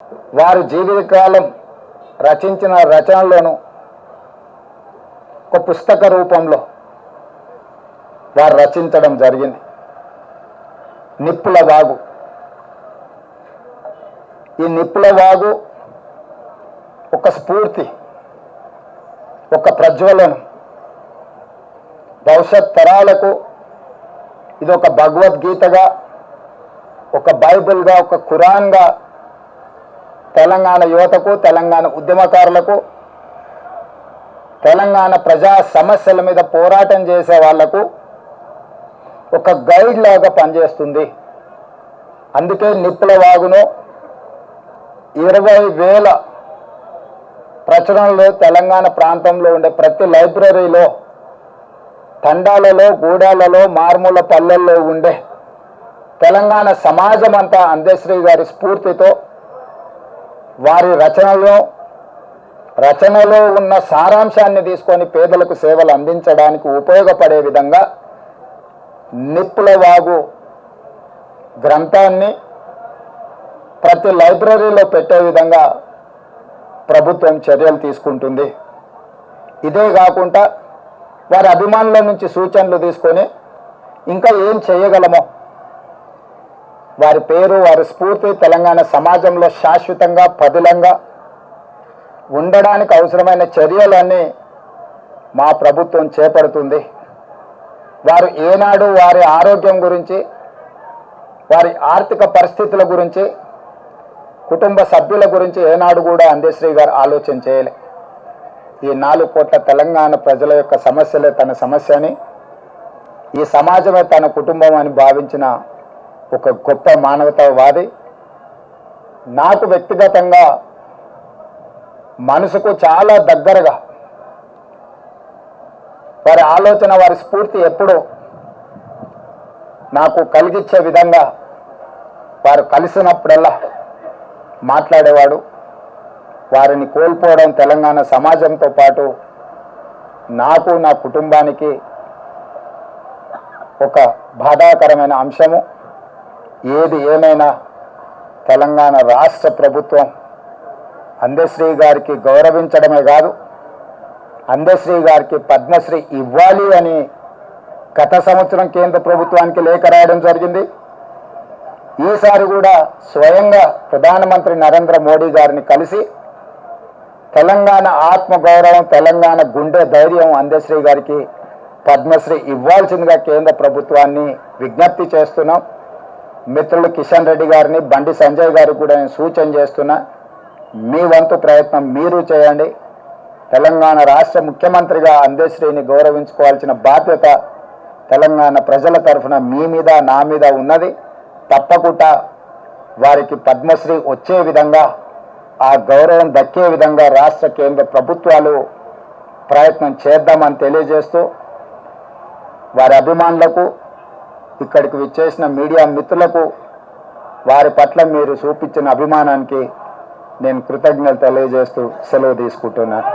వారి జీవితకాలం రచించిన రచనలను ఒక పుస్తక రూపంలో వారు రచించడం జరిగింది. నిప్పుల వాగు. ఈ నిప్పుల వాగు ఒక స్ఫూర్తి, ఒక ప్రజ్వలన, భవిష్యత్ తరాలకు ఇది ఒక భగవద్గీతగా, ఒక బైబిల్గా, ఒక ఖురాన్గా తెలంగాణ యువతకు, తెలంగాణ ఉద్యమకారులకు, తెలంగాణ ప్రజా సమస్యల మీద పోరాటం చేసే వాళ్లకు ఒక గైడ్ లాగా పనిచేస్తుంది. అందుకే నిప్పుల వాగును 20,000 ప్రచురణలు తెలంగాణ ప్రాంతంలో ఉండే ప్రతి లైబ్రరీలో, తండాలలో, గూడాలలో, మారుమూల పల్లెల్లో ఉండే తెలంగాణ సమాజం అంతా అందశ్రీ గారి స్ఫూర్తితో వారి రచనలో ఉన్న సారాంశాన్ని తీసుకొని పేదలకు సేవలు అందించడానికి ఉపయోగపడే విధంగా నిప్పుల వాగు గ్రంథాన్ని ప్రతి లైబ్రరీలో పెట్టే విధంగా ప్రభుత్వం చర్యలు తీసుకుంటుంది. ఇదే కాకుండా వారి అభిమానుల నుంచి సూచనలు తీసుకొని ఇంకా ఏం చేయగలమో, వారి పేరు, వారి స్ఫూర్తి తెలంగాణ సమాజంలో శాశ్వతంగా పదిలంగా ఉండడానికి అవసరమైన చర్యలన్నీ మా ప్రభుత్వం చేపడుతుంది. వారు ఏనాడు వారి ఆరోగ్యం గురించి, వారి ఆర్థిక పరిస్థితుల గురించి, కుటుంబ సభ్యుల గురించి ఏనాడు కూడా అందశ్రీ గారు ఆలోచన చేయలే. ఈ 4 కోట్ల తెలంగాణ ప్రజల యొక్క సమస్యలే తన సమస్య అని, ఈ సమాజమే తన కుటుంబం అని భావించిన ఒక గొప్ప మానవతావాది. నాకు వ్యక్తిగతంగా మనసుకు చాలా దగ్గరగా వారి ఆలోచన, వారి స్ఫూర్తి ఎప్పుడూ నాకు కలిగించే విధంగా వారు కలిసినప్పుడల్లా మాట్లాడేవాడు. వారిని కోల్పోవడం తెలంగాణ సమాజంతో పాటు నాకు, నా కుటుంబానికి ఒక బాధాకరమైన అంశము. ఏది ఏమైనా తెలంగాణ రాష్ట్ర ప్రభుత్వం అందశ్రీ గారికి గౌరవించడమే కాదు, అందశ్రీ గారికి పద్మశ్రీ ఇవ్వాలి అని గత సంవత్సరం కేంద్ర ప్రభుత్వానికి లేఖ రాయడం జరిగింది. ఈసారి కూడా స్వయంగా ప్రధానమంత్రి నరేంద్ర మోడీ గారిని కలిసి తెలంగాణ ఆత్మగౌరవం, తెలంగాణ గుండె ధైర్యం అందశ్రీ గారికి పద్మశ్రీ ఇవ్వాల్సిందిగా కేంద్ర ప్రభుత్వాన్ని విజ్ఞప్తి చేస్తున్నాం. మిత్రులు కిషన్ రెడ్డి గారిని, బండి సంజయ్ గారికి కూడా నేను సూచన చేస్తున్నా, మీ వంతు ప్రయత్నం మీరు చేయండి. తెలంగాణ రాష్ట్ర ముఖ్యమంత్రిగా అందశ్రీని గౌరవించుకోవాల్సిన బాధ్యత తెలంగాణ ప్రజల తరఫున మీ మీద, నా మీద ఉన్నది. తప్పకుండా వారికి పద్మశ్రీ వచ్చే విధంగా, ఆ గౌరవం దక్కే విధంగా రాష్ట్ర కేంద్ర ప్రభుత్వాలు ప్రయత్నం చేద్దామని తెలియజేస్తూ, వారి అభిమానులకు, ఇక్కడికి విచ్చేసిన మీడియా మిత్రులకు వారి పట్ల మీరు చూపించిన అభిమానానికి నేను కృతజ్ఞతలు తెలియజేస్తూ సెలవు తీసుకుంటున్నాను.